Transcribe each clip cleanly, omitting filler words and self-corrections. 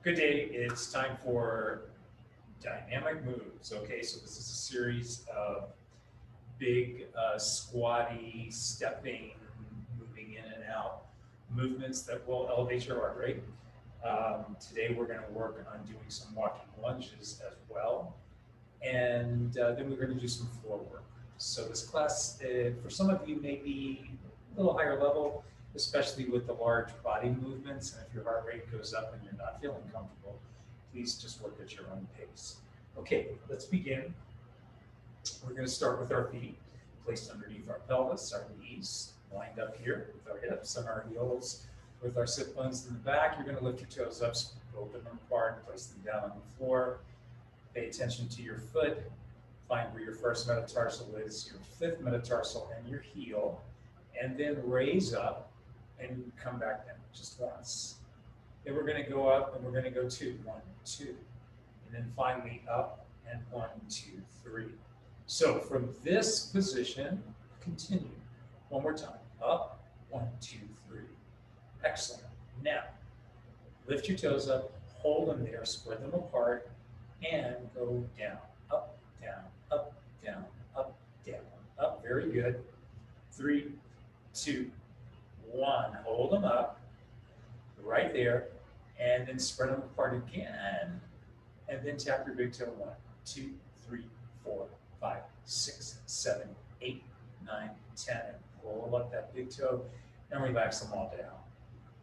Good day. It's time for dynamic moves. Okay, so this is a series of big, squatty, stepping, moving in and out movements that will elevate your heart rate. Today we're going to work on doing some walking lunges as well. And then we're going to do some floor work. So this class, for some of you, may be a little higher level, especially with the large body movements. And if your heart rate goes up and you're not feeling comfortable, please just work at your own pace. Okay, let's begin. We're going to start with our feet placed underneath our pelvis, our knees lined up here with our hips and our heels with our sit bones in the back. You're going to lift your toes up, open them apart, and place them down on the floor. Pay attention to your foot. Find where your first metatarsal is, your fifth metatarsal, and your heel. And then raise up and come back down just once. Then we're going to go up and we're going to go two. 1, 2. And then finally up and 1, 2, 3. So from this position, continue. One more time. Up, 1, 2, 3. Excellent. Now, lift your toes up, hold them there, spread them apart, and go down, up, down, up, down, up, down, up. Very good. 3, 2, 1. Hold them up, right there, and then spread them apart again, and then tap your big toe. 1, 2, 3, 4, 5, 6, 7, 8, 9, 10, and roll up that big toe and relax them all down.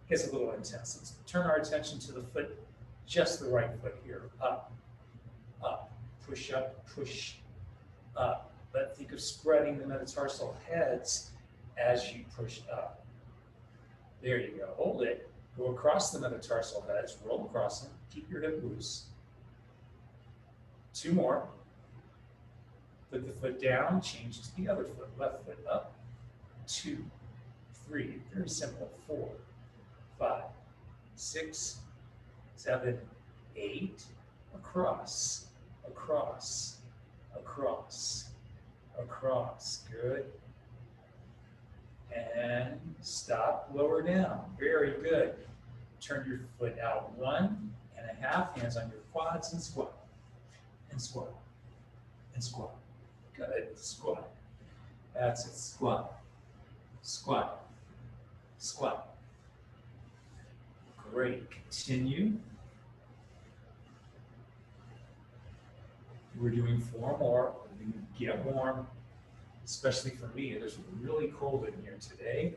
Gets a little intense. Let's turn our attention to the foot, just the right foot here. Up, up, push up, push up. But think of spreading the metatarsal heads as you push up. There you go. Hold it. Go across the metatarsal heads. Roll across them. Keep your hip loose. 2 more. Put the foot down. Change to the other foot. Left foot up. 2, 3. Very simple. 4, 5, 6, 7, 8. Across, across, across, across. Good. And stop, lower down. Very good. Turn your foot out 1.5, hands on your quads, and squat. And squat. And squat. Good. Squat. That's it. Squat. Squat. Squat. Great. Continue. We're doing 4 more. Get warm. Especially for me, it is really cold in here today.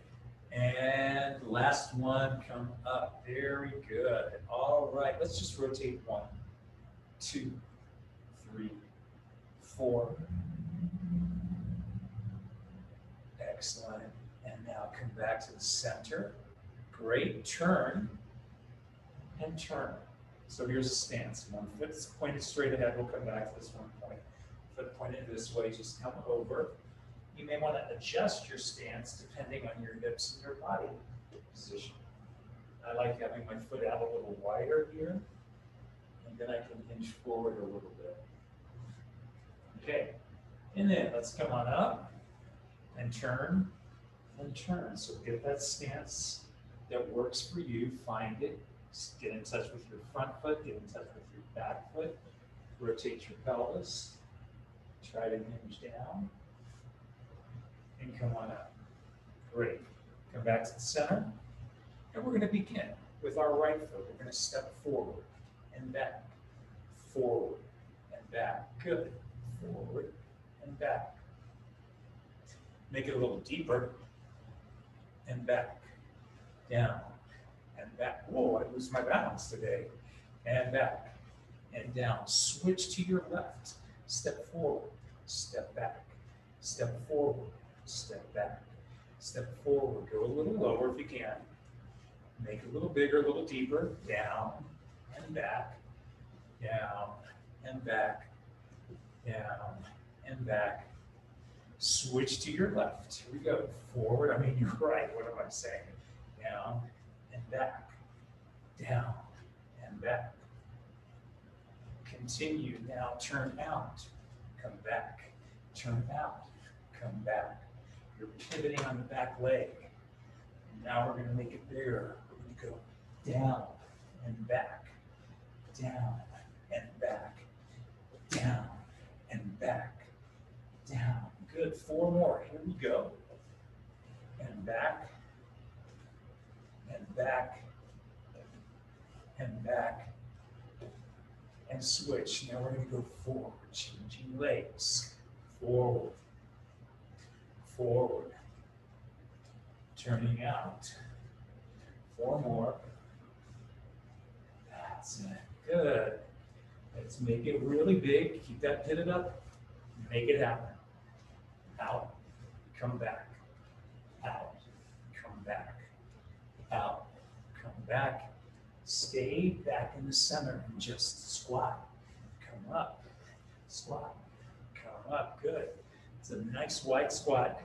And last one, come up. Very good. All right, let's just rotate 1, 2, 3, 4. Excellent. And now come back to the center. Great. Turn and turn. So here's a stance. 1 foot is pointed straight ahead. We'll come back to this one point. Foot pointed this way, just come over. You may want to adjust your stance depending on your hips and your body position. I like having my foot out a little wider here, and then I can hinge forward a little bit. Okay, and then let's come on up and turn and turn. So get that stance that works for you, find it, get in touch with your front foot, get in touch with your back foot, rotate your pelvis, try to hinge down. And come on up. Great. Come back to the center. And we're going to begin with our right foot. We're going to step forward and back. Forward and back. Good. Forward and back. Make it a little deeper. And back. Down. And back. Whoa, I lose my balance today. And back. And down. Switch to your left. Step forward. Step back. Step forward. Step back, step forward, go a little lower if you can. Make it a little bigger, a little deeper. Down and back, down and back, down and back. Switch to your left. Here we go. Forward, you're right. What am I saying? Down and back, down and back. Continue. Now turn out, come back, turn out, come back. You're pivoting on the back leg. Now we're going to make it bigger. We're going to go down and back, down and back, down and back, down. Good, 4 more, here we go. And back, and back, and back, and switch. Now we're gonna go forward, changing legs. Forward, forward, turning out. 4 more. That's it, good. Let's make it really big. Keep that pivot up. Make it happen. Out, come back. Out, come back. Out, come back. Stay back in the center and just squat. Come up, squat, come up, good. It's a nice wide squat.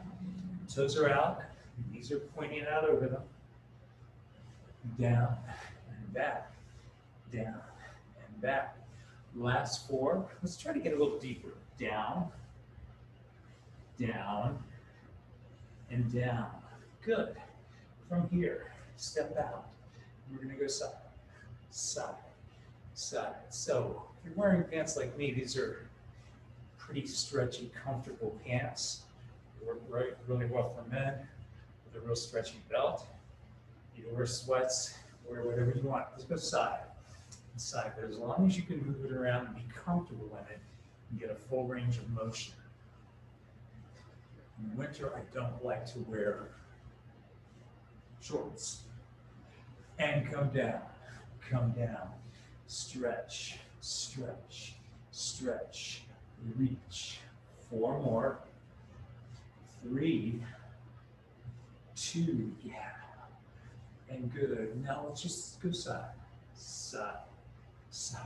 Toes are out, knees are pointing out over them. Down and back, down and back. Last 4, let's try to get a little deeper. Down, down, and down. Good. From here, step out. We're gonna go side, side, side. So if you're wearing pants like me, these are pretty stretchy, comfortable pants. They work really well for men with a real stretchy belt. You can wear sweats, wear whatever you want. Let's go side and side, but as long as you can move it around and be comfortable in it and get a full range of motion. In winter, I don't like to wear shorts. And come down, stretch, stretch, stretch, reach. 4 more, 3, 2, yeah, and good. Now let's just go side, side, side,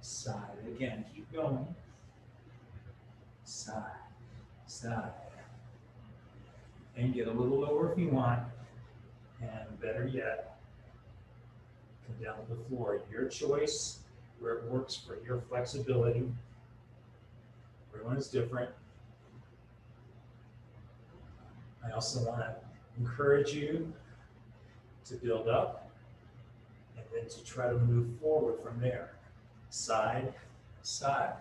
side. Again, keep going. Side, side. And get a little lower if you want, and better yet, come down to the floor. Your choice, where it works for your flexibility. Everyone is different. I also want to encourage you to build up and then to try to move forward from there. Side, side,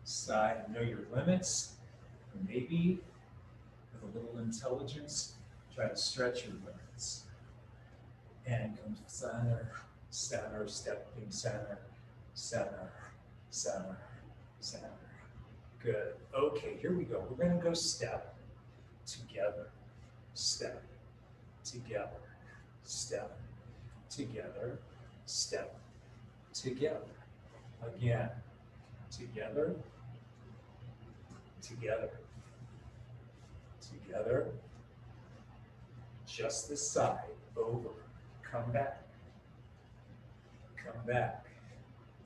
side. Know your limits. Maybe with a little intelligence, try to stretch your limits. And come center, center, stepping center, center, center, center. Good. Okay, here we go. We're going to go step together, step together, step together, step together. Again, together, together, together. Just this side, over. Come back,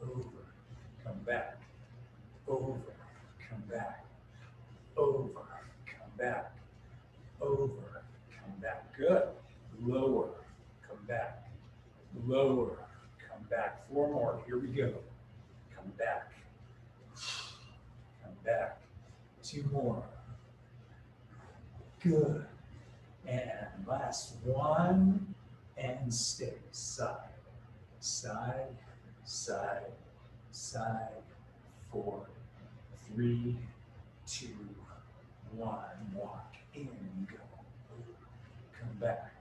over, come back, over, come back, over, come back, over, come back. Good. Lower, come back, lower, come back. 4 more. Here we go. Come back, come back. 2 more. Good. And last 1. And stay. Side, side, side, side. 4, 3, 2, 1. Walk in, go. Come back.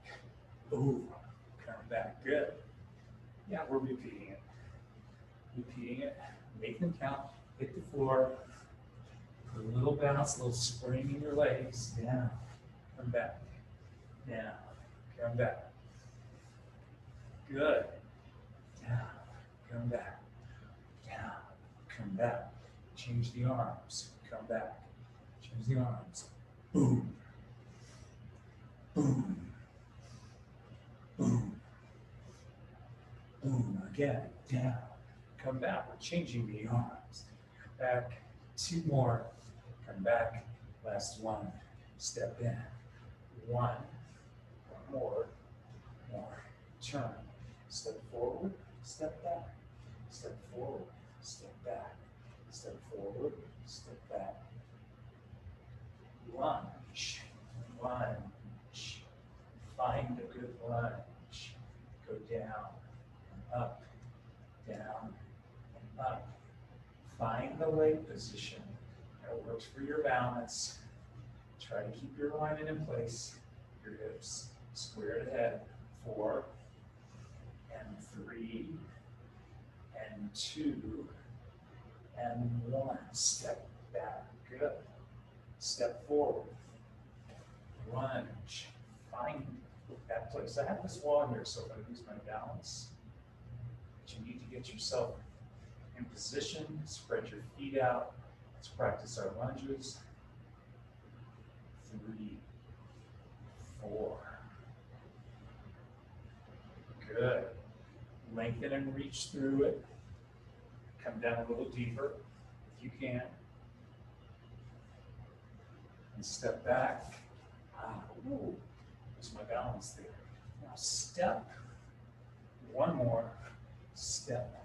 Over. Come back. Good. Yeah, we're repeating it. Repeating it. Make them count. Hit the floor. Put a little bounce, a little spring in your legs. Down. Come back. Down. Come back. Good. Down. Come back. Down. Come back. Change the arms. Come back. Change the arms. Boom. Boom. Boom. Boom. Again. Down. Come back. We're changing the arms. Back. 2 more. Come back. Last 1. Step in. 1. 1 more. More. Turn. Step forward. Step back. Step forward. Step back. Step forward. Step back. Lunge. Lunge. Find a good lunge. Go down. Up. Down. up. Find the leg position that works for your balance. Try to keep your alignment in place. Your hips squared ahead. 4 and 3 and 2 and 1. Step back. Good. Step forward. Lunge. Find that place. I have this wall here, so if I lose my balance, but you need to get yourself in position. Spread your feet out. Let's practice our lunges. 3, 4. Good. Lengthen and reach through it. Come down a little deeper if you can. And step back. Ooh, there's my balance there. Now step. One more. Step.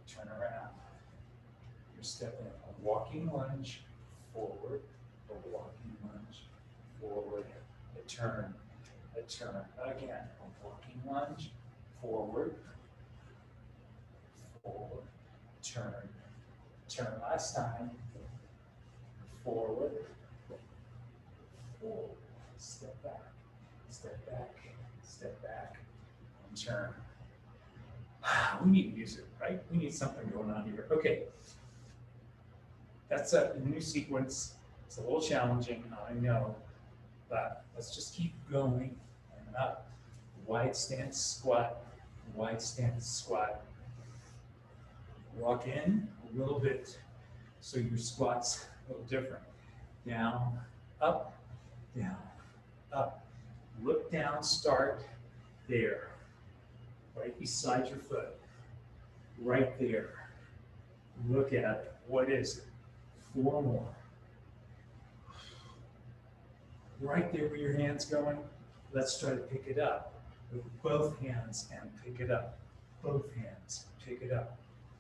Turn around. You're stepping a walking lunge forward. A walking lunge forward. A turn. A turn. Again. A walking lunge forward. Forward. Turn. Turn. Last time. Forward. Forward. Step back. Step back. Step back. And turn. We need music, right? We need something going on here. Okay. That's a new sequence. It's a little challenging, I know, but let's just keep going and up. Wide stance squat, wide stance squat. Walk in a little bit so your squat's a little different. Down, up, down, up. Look down, start there. Right beside your foot. Right there. Look at it. What is it? 4 more. Right there where your hand's going, let's try to pick it up with both hands and pick it up. Both hands, pick it up.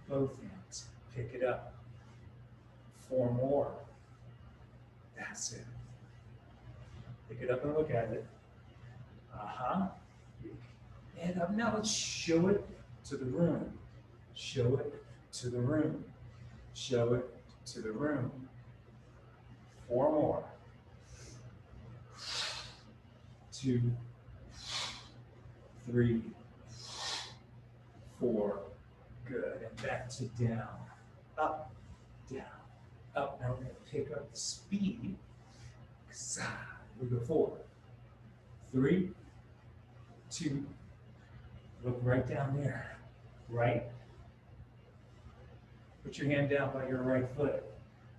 Both hands, pick it up. 4 more. That's it. Pick it up and look at it. And up now, let's show it to the room. Show it to the room. Show it to the room. 4 more. 2, 3, 4. Good. And back to down. Up, down, up. Now we're going to pick up the speed. We go 4, 3, 2. Look right down there. Right. Put your hand down by your right foot.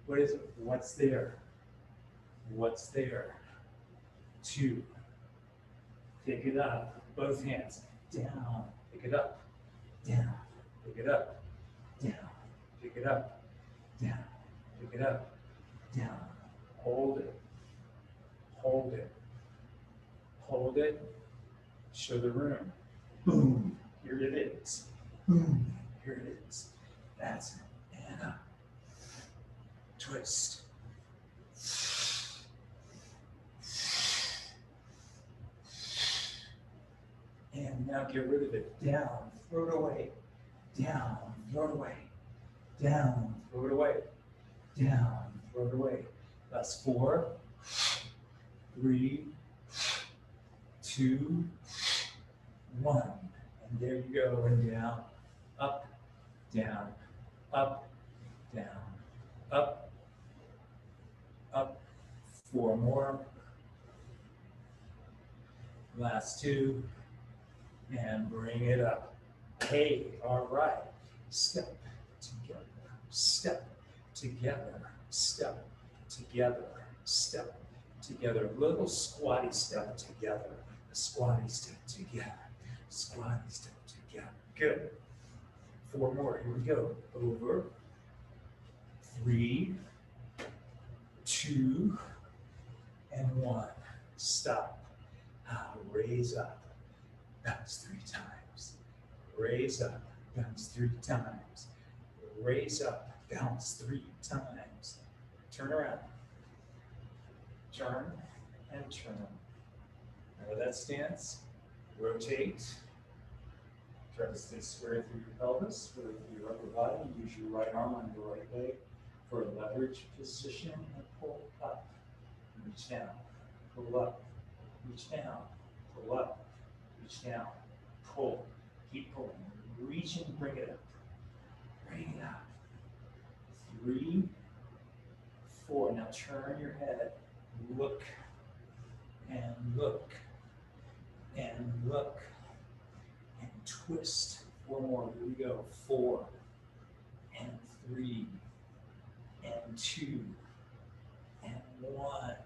What is it? What's there? What's there? 2. Pick it up. Both hands. Down. Pick it up. Down. Pick it up. Down. Pick it up. Down. Pick it up. Down. Hold it. Hold it. Hold it. Show the room. Boom. Here it is. Boom. Here it is. That's it. And up. Twist. And now get rid of it. Down. Throw it away. Down. Throw it away. Down. Throw it away. Down. Throw it away. That's 4, 3, 2, 1. And there you go. And down. Up. Down. Up. Down. Up. Up. 4 more. Last 2. And bring it up. Hey, all right. Step together. Step together. Step together. Step together. Little squatty step together. Squatty step together. Squatty step together. Good. 4 more. Here we go. Over. 3, 2, and 1. Stop. Raise up. Bounce 3 times. Raise up. Bounce 3 times. Raise up. Bounce 3 times. Turn around. Turn and turn. Remember that stance? Rotate. Try to stay square through your pelvis, square through your upper body. Use your right arm on your right leg for a leverage position and pull up, reach down, pull up, reach down, pull up, reach down, pull, keep pulling, reach and bring it up, bring it up. 3, 4, now turn your head, look, and look, and look, and twist. 4 more, here we go, 4, and 3, and 2, and 1.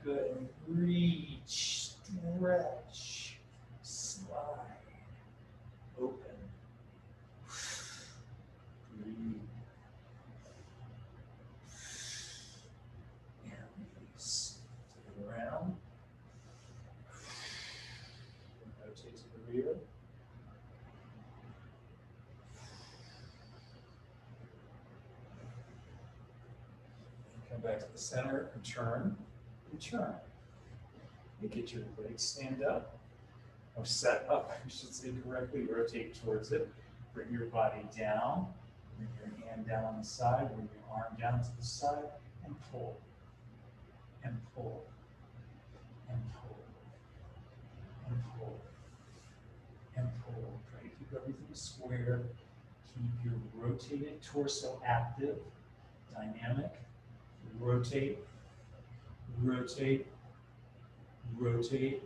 Good, and reach, stretch, slide, open, breathe, and release. Take it around, rotate to the rear. Come back to the center and turn, and turn. You get your legs stand up, or set up, I should say correctly, rotate towards it. Bring your body down, bring your hand down on the side, bring your arm down to the side, and pull, and pull, and pull, and pull, and pull. Try to keep everything square. Keep your rotated torso active, dynamic. Rotate, rotate, rotate,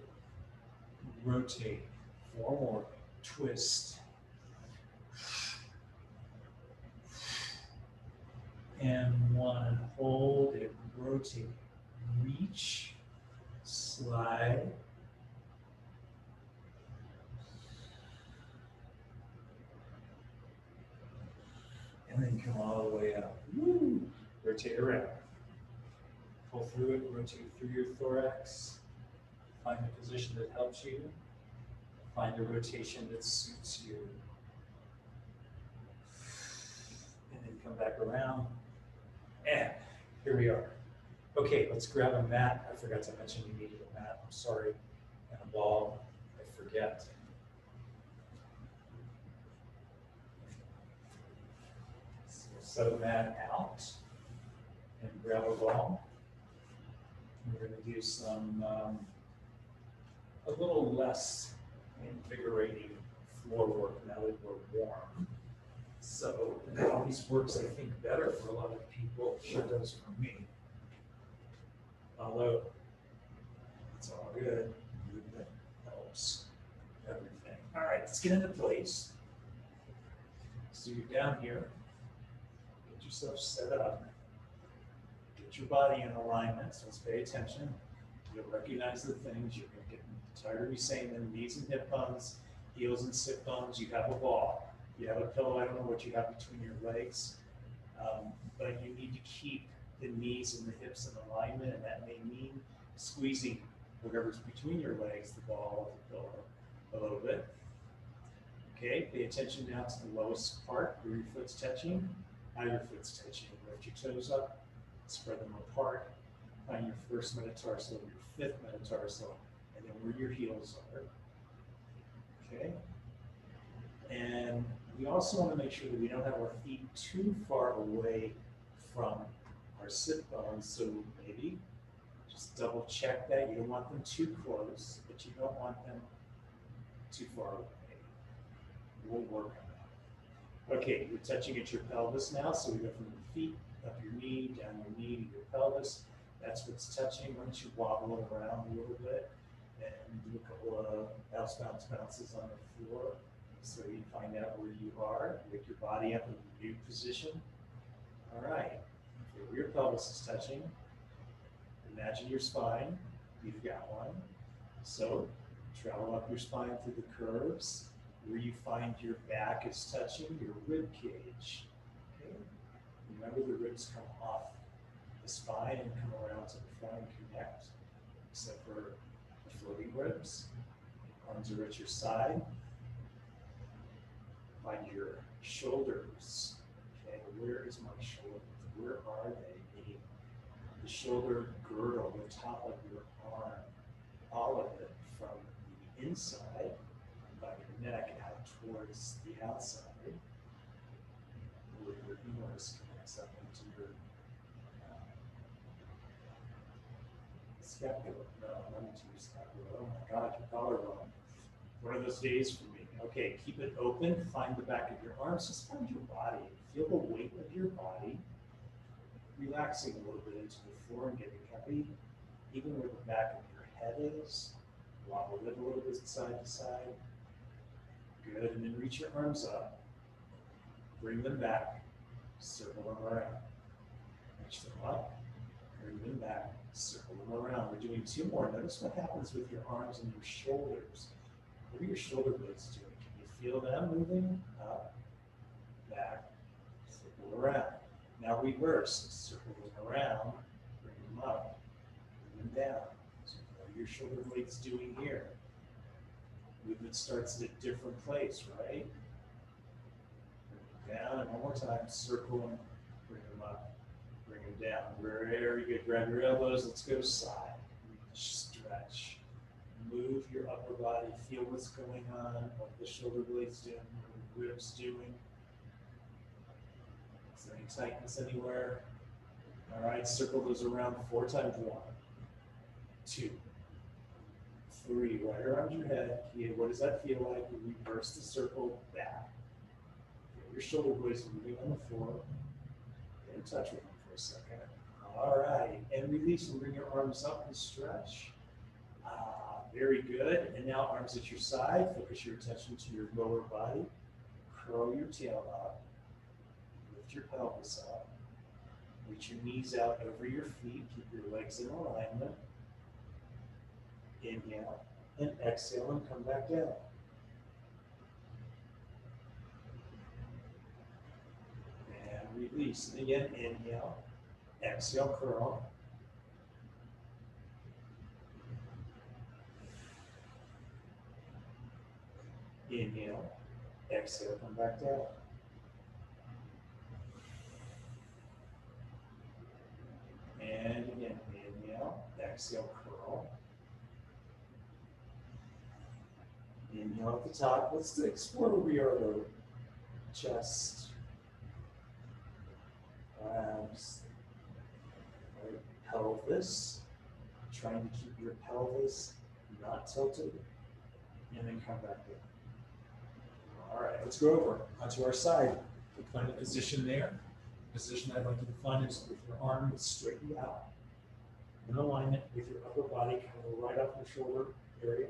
rotate. 4 more. Twist. And 1. Hold it. Rotate. Reach. Slide. And then come all the way up. Woo! Rotate around. Pull through it, rotate through your thorax. Find the position that helps you. Find the rotation that suits you. And then come back around. And here we are. Okay, let's grab a mat. I forgot to mention you needed a mat. I'm sorry. And a ball. I forget. So set a mat out and grab a ball. We're going to do some, a little less invigorating floor work now that we're warm. So that always works, I think, better for a lot of people. It sure does for me. Although, it's all good. Movement helps everything. All right, let's get into place. So you're down here. Get yourself set up. Get your body in alignment, so let's pay attention. You'll recognize the things. You're going to get tired of me saying them. Knees and hip bones, heels and sit bones. You have a ball. You have a pillow. I don't know what you have between your legs, but you need to keep the knees and the hips in alignment, and that may mean squeezing whatever's between your legs, the ball, the pillow, a little bit. Okay, pay attention now to the lowest part where your foot's touching, how your foot's touching. Lift your toes up. Spread them apart. Find your first metatarsal, your 5th metatarsal, and then where your heels are. Okay? And we also want to make sure that we don't have our feet too far away from our sit bones, so maybe just double check that. You don't want them too close, but you don't want them too far away. We'll work on that. Okay, you're touching at your pelvis now, so we go from the feet up your knee, down your knee to your pelvis. That's what's touching. Once you wobble it around a little bit and do a couple of bounces on the floor so you find out where you are. Wake your body up in a new position. All right. Okay, where your pelvis is touching, imagine your spine. You've got one. So travel up your spine through the curves. Where you find your back is touching your rib cage. Okay. Remember, the ribs come off the spine and come around to the front and connect, except for the floating ribs. Arms are at your side. Find your shoulders. Okay, where is my shoulder? Where are they? Meaning the shoulder girdle, the top of your arm, all of it from the inside by your neck out towards the outside, where your humerus connects up into your scapula. No, not into your scapula. Oh my God, your collarbone. One of those days for me. Okay, keep it open. Find the back of your arms. Just find your body. Feel the weight of your body. Relaxing a little bit into the floor and getting heavy. Even where the back of your head is. Wobble it a little bit side to side. Good. And then reach your arms up. Bring them back. Circle them around. Reach them up. Bring them back. Circle them around. We're doing 2 more. Notice what happens with your arms and your shoulders. What are your shoulder blades doing? Can you feel them moving? Up, back, circle around. Now reverse. Circle them around. Bring them up. Bring them down. So what are your shoulder blades doing here? Movement starts at a different place, right? Bring them down. And one more time. Circle them. Bring them up. Bring them down. Very good. Grab your elbows. Let's go side. Stretch. Move your upper body. Feel what's going on. What the shoulder blades doing. What the ribs doing. Is there any tightness anywhere? All right. Circle those around 4 times. 1, 2, 3. Right around your head. What does that feel like? We reverse the circle back. Feel your shoulder blades moving on the floor. Get in touch with them for a second. All right. And release and bring your arms up and stretch. Very good. And now arms at your side. Focus your attention to your lower body. Curl your tail up. Lift your pelvis up. Reach your knees out over your feet. Keep your legs in alignment. Inhale and exhale and come back down. And release. And again, inhale. Exhale, curl. Inhale, exhale, come back down. And again, inhale, exhale, curl. Inhale at the top. Let's explore where we are low. Chest, abs, right, pelvis. Trying to keep your pelvis not tilted. And then come back in. All right, let's go over onto our side. Find a position there. The position I'd like you to find is with your arm straightened out. In alignment with your upper body, coming right up your shoulder area.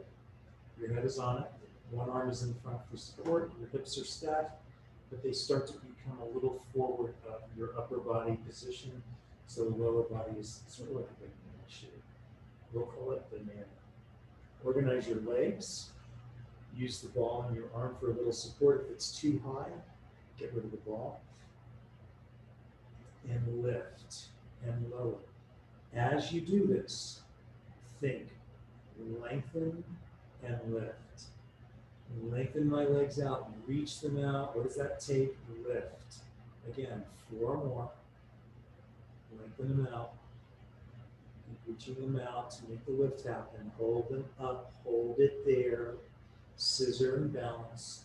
Your head is on it. One arm is in front for support. Your hips are stacked, but they start to become a little forward of your upper body position. So the lower body is sort of like a banana shape. We'll call it banana. Organize your legs. Use the ball in your arm for a little support. If it's too high, get rid of the ball. And lift and lower. As you do this, think, lengthen and lift. Lengthen my legs out, reach them out. What does that take? Lift. Again, 4 more. Lengthen them out. Keep reaching them out to make the lift happen. Hold them up, hold it there. Scissor and balance.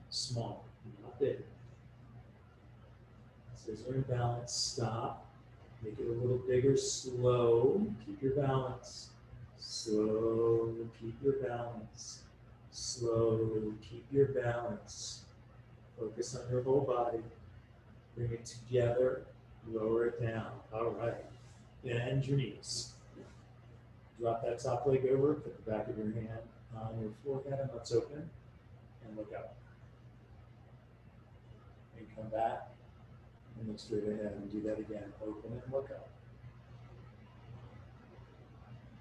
Small, not big. Scissor and balance, stop. Make it a little bigger, slow. Keep your balance. Slow, keep your balance. Slow, keep your balance. Focus on your whole body. Bring it together, lower it down. All right. Bend your knees. Drop that top leg over, put the back of your hand on your forehead and let's open and look up. And come back and look straight ahead and do that again. Open and look up.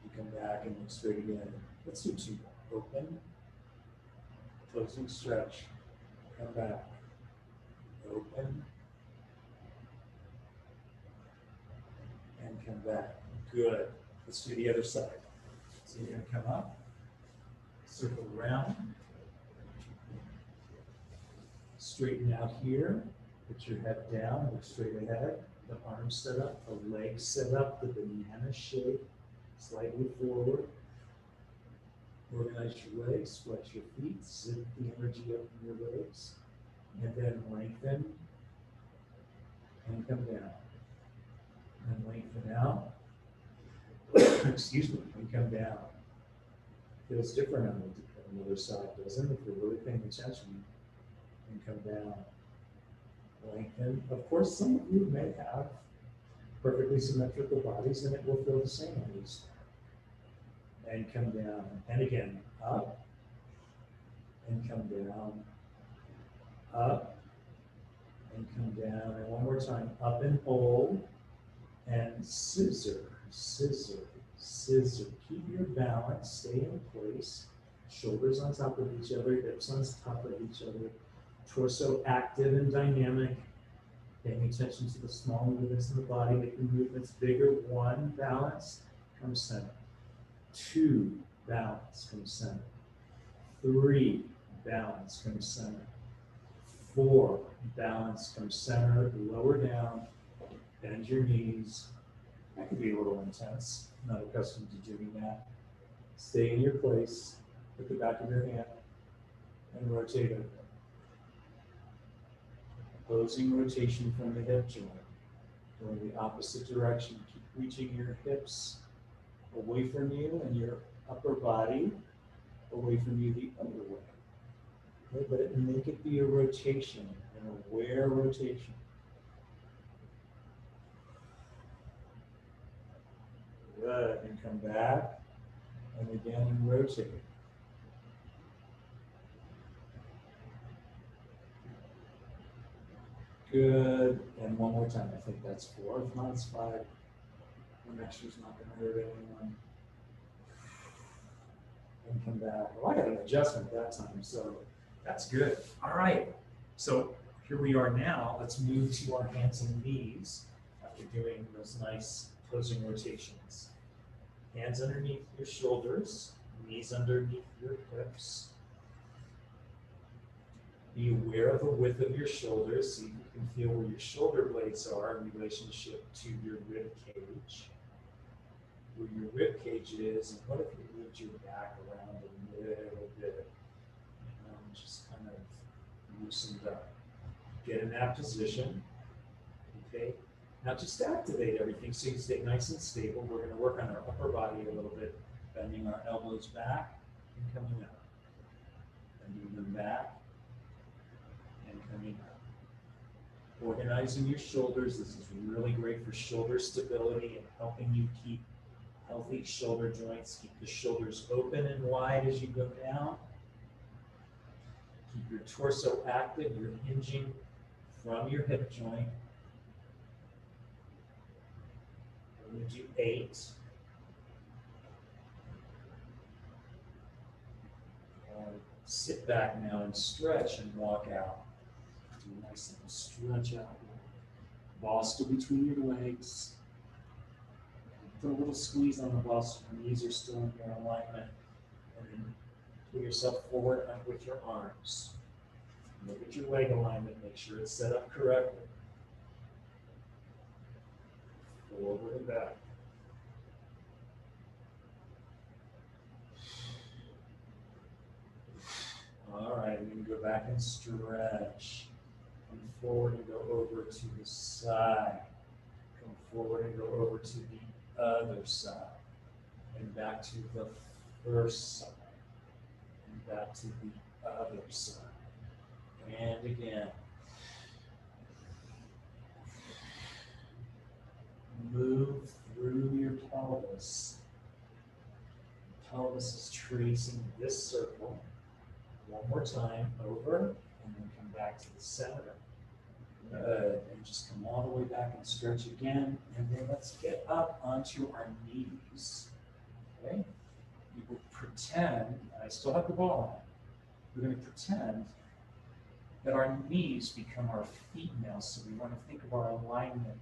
You come back and look straight again. Let's do 2 more. Open, closing stretch. Come back. Open and come back. Good. Let's do the other side. So you're going to come up, circle around, straighten out here, put your head down, look straight ahead, the arms set up, the legs set up, the banana shape, slightly forward. Organize your legs, flex your feet, zip the energy up in your legs, and then lengthen and come down. And lengthen out. Excuse me, and come down. Feels different on the other side, doesn't it? If you're really paying attention, and come down. Lengthen. Of course, some of you may have perfectly symmetrical bodies, and it will feel the same at least. And come down. And again, up, and come down, up, and come down. And one more time, up and hold, and scissor, scissor, scissor. Keep your balance, stay in place. Shoulders on top of each other, hips on top of each other. Torso active and dynamic. Paying attention to the small movements in the body, making movements bigger. 1, balance, come center. 2, balance, come center. 3, balance, come center. 4, balance, come center. Lower down, bend your knees. That could be a little intense. Not accustomed to doing that. Stay in your place. Put the back of your hand and rotate it. Opposing rotation from the hip joint. Going the opposite direction. Keep reaching your hips away from you and your upper body away from you the other way. Okay, but make it be a rotation, an aware rotation. Good, and come back, and again rotate. Good, and one more time. I think that's 4. If not, it's 5. One extra's not going to hurt anyone. And come back. Well, I got an adjustment that time, so that's good. All right, so here we are now. Let's move to our hands and knees after doing those nice opposing rotations. Hands underneath your shoulders, knees underneath your hips. Be aware of the width of your shoulders. See if you can feel where your shoulder blades are in relationship to your rib cage. Where your rib cage is, and what if you moved your back around a little bit? Just kind of loosened up. Get in that position. Okay. Now just activate everything so you stay nice and stable. We're going to work on our upper body a little bit, bending our elbows back and coming up. Bending them back and coming up. Organizing your shoulders. This is really great for shoulder stability and helping you keep healthy shoulder joints. Keep the shoulders open and wide as you go down. Keep your torso active. You're hinging from your hip joint. We're going to do 8. Sit back now and stretch and walk out. Do a nice little stretch out. Ball still between your legs. Put a little squeeze on the ball so your knees are still in your alignment. And then pull yourself forward up with your arms. Look at your leg alignment. Make sure it's set up correctly. Forward and back. All right, we can go back and stretch. Come forward and go over to the side. Come forward and go over to the other side. And back to the first side. And back to the other side. And again. Move through your pelvis. The pelvis is tracing this circle. One more time, over, and then come back to the center. Good, and just come all the way back and stretch again. And then let's get up onto our knees. Okay? We will pretend, I still have the ball on. We're going to pretend that our knees become our feet now. So we want to think of our alignment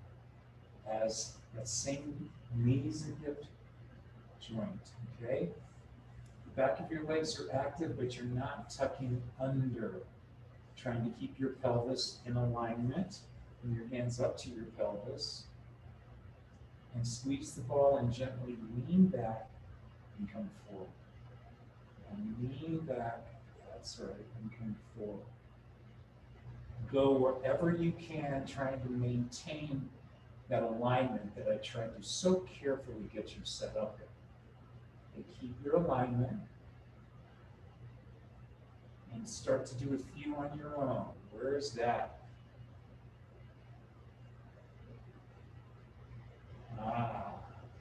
as that same knees and hip joint, okay? The back of your legs are active, but you're not tucking under. Trying to keep your pelvis in alignment. Bring your hands up to your pelvis. And squeeze the ball and gently lean back and come forward. and lean back. That's right, and come forward. Go wherever you can, trying to maintain that alignment that I tried to so carefully get you set up in. And keep your alignment and start to do a few on your own. Where is that?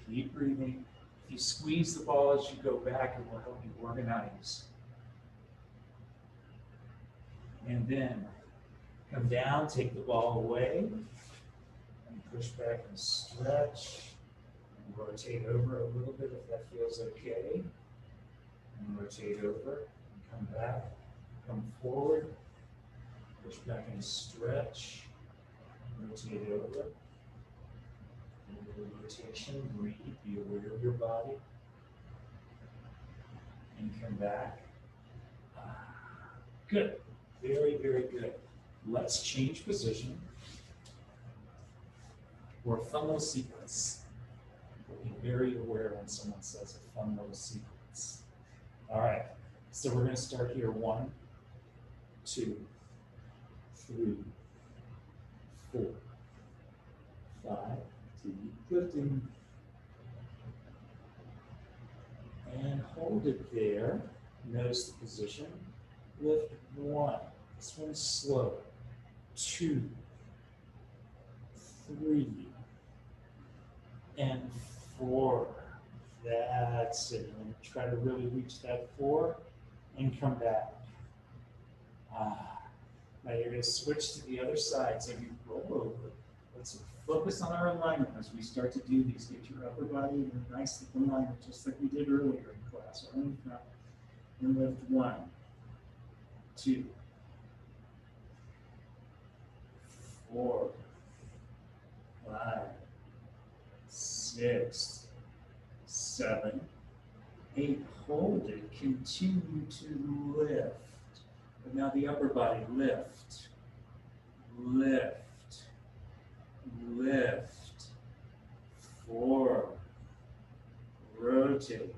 Keep breathing. If you squeeze the ball as you go back, it will help you organize. And then come down, take the ball away, and push back and stretch. And rotate over a little bit if that feels okay. And rotate over, and come back, come forward, push back and stretch. Rotate over. A little rotation, breathe, be aware of your body. And come back. Good. Very, very good. Let's change position. Or fun little sequence. Be very aware when someone says a fun little sequence. All right. So we're going to start here. 1, 2, 3, 4, 5. Keep lifting. And hold it there. Notice the position. Lift 1. This one's slow. 2, 3, and 4. That's it. And try to really reach that 4 and come back. Now you're going to switch to the other side. So you roll over. Let's focus on our alignment as we start to do these. Get your upper body in a nice alignment, just like we did earlier in class. And lift 1, 2, 4, 5, 6, 7, 8. Hold it. Continue to lift. But now the upper body. Lift. Lift. Lift. 4. Rotate.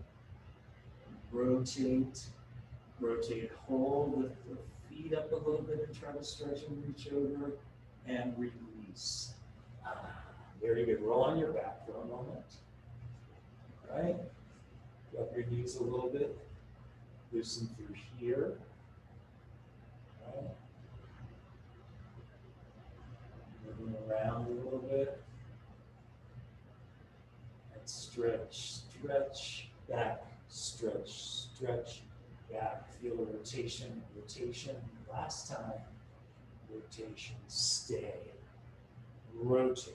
Rotate. Rotate. Hold. Lift the feet up a little bit and try to stretch and reach over. And release. Very good. Roll on your back for a moment. All right. Drop your knees a little bit. Loosen through here. All right. Moving around a little bit. And stretch, stretch, back, stretch, stretch, back. Feel the rotation, rotation. Last time. Rotation, stay, rotate,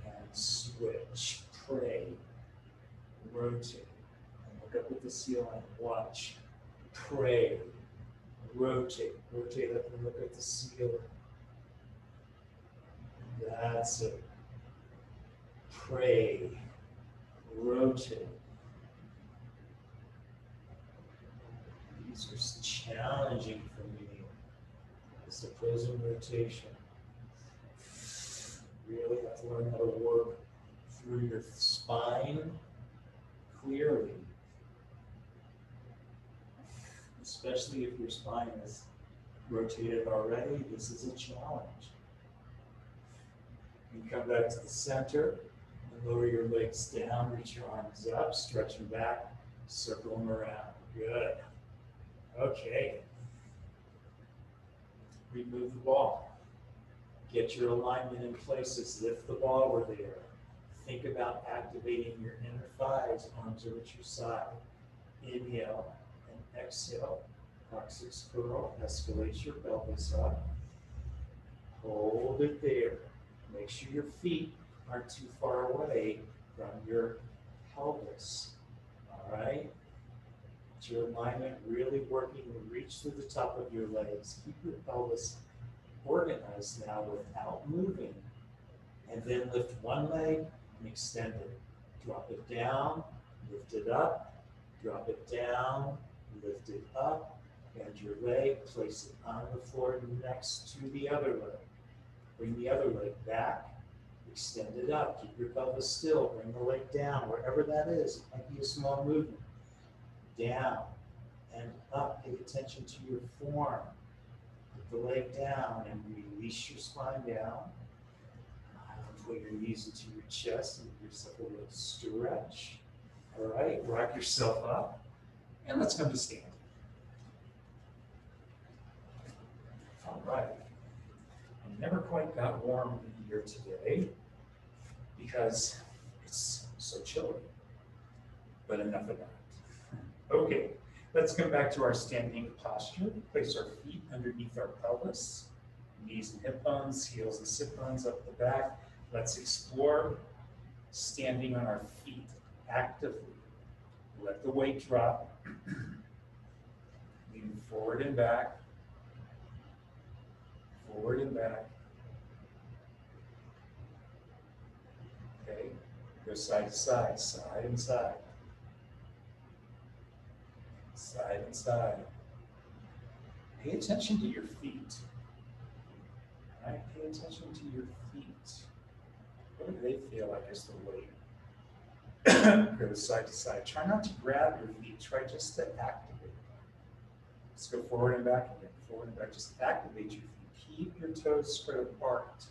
and switch, pray, rotate, and look up at the ceiling, watch, pray, rotate, rotate up and look at the ceiling. That's it. Pray, rotate. These are challenging for me. It's opposing rotation. Really have to learn how to work through your spine clearly. Especially if your spine is rotated already, this is a challenge. You come back to the center and lower your legs down, reach your arms up, stretch them back, circle them around. Good. Okay. Remove the ball. Get your alignment in places. Lift the ball over there. Think about activating your inner thighs, arms over to your side. Inhale and exhale. Coccyx curl. Escalate your pelvis up. Hold it there. Make sure your feet aren't too far away from your pelvis. All right? Your alignment really working to reach to the top of your legs. Keep your pelvis organized now without moving. And then lift one leg and extend it. Drop it down, lift it up, drop it down, lift it up, bend your leg, place it on the floor next to the other leg. Bring the other leg back, extend it up, keep your pelvis still, bring the leg down, wherever that is. It might be a small movement. down and up. Pay attention to your form. Put the leg down and release your spine down. Put your knees into your chest and give yourself a little stretch. All right, rock yourself up. And let's come to standing. All right. I never quite got warm here today because it's so chilly. But enough of that. Okay, let's come back to our standing posture. Place our feet underneath our pelvis, knees and hip bones, heels and sit bones up the back. Let's explore standing on our feet actively. Let the weight drop. Lean forward and back. Forward and back. Okay, go side to side, side and side. Side and side. Pay attention to your feet. All right, pay attention to your feet. What do they feel like as the weight goes side to side? Try not to grab your feet. Try just to activate. Let's go forward and back again. Forward and back. Just activate your feet. Keep your toes spread apart.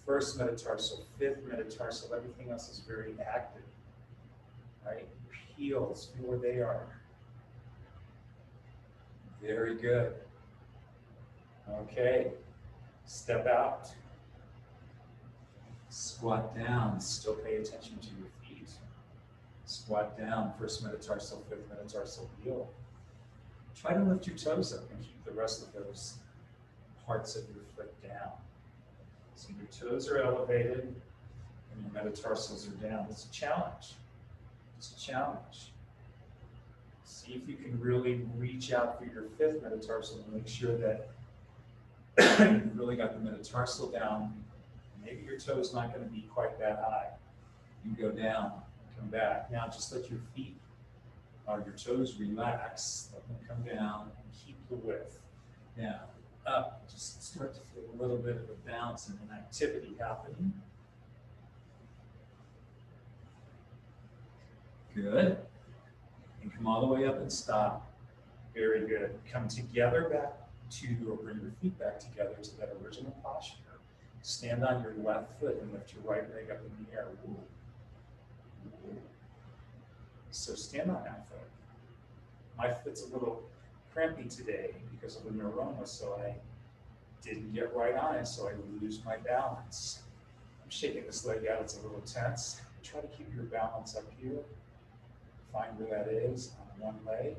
First metatarsal, fifth metatarsal. Everything else is very active. Right? Your heels, feel where they are. Very good. Okay. Step out. Squat down. Still pay attention to your feet. Squat down. First metatarsal, fifth metatarsal heel. Try to lift your toes up and keep the rest of those parts of your foot down. So your toes are elevated and your metatarsals are down. It's a challenge. It's a challenge. See if you can really reach out for your fifth metatarsal and make sure that you've really got the metatarsal down. Maybe your toe's not going to be quite that high. You go down, come back. Now just let your feet or your toes relax. Let them come down and keep the width. Down, up. Just start to feel a little bit of a bounce and an activity happening. Good. And come all the way up and stop. Very good. Come together back to, or bring your feet back together to that original posture. Stand on your left foot and lift your right leg up in the air. Ooh. Ooh. So stand on that foot. My foot's a little crampy today because of the neuroma, so I didn't get right on it, so I lose my balance. I'm shaking this leg out, it's a little tense. Try to keep your balance up here. Find where that is on one leg,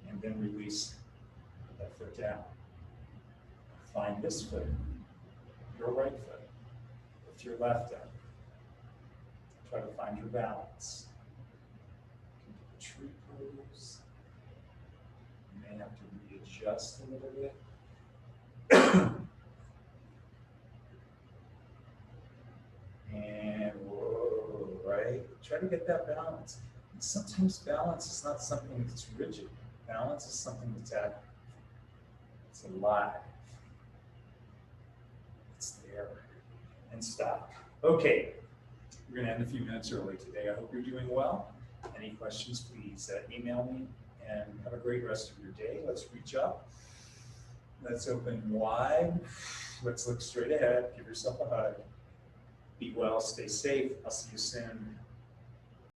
and then release that foot down. Find this foot, your right foot. Lift your left up. Try to find your balance. You can do a tree pose. You may have to readjust a little bit. And whoa, right? Try to get that balance. And sometimes balance is not something that's rigid. Balance is something that's active. It's alive. It's there. And stop. Okay. We're going to end a few minutes early today. I hope you're doing well. Any questions, please email me, and have a great rest of your day. Let's reach up. Let's open wide. Let's look straight ahead. Give yourself a hug. Be well, stay safe. I'll see you soon.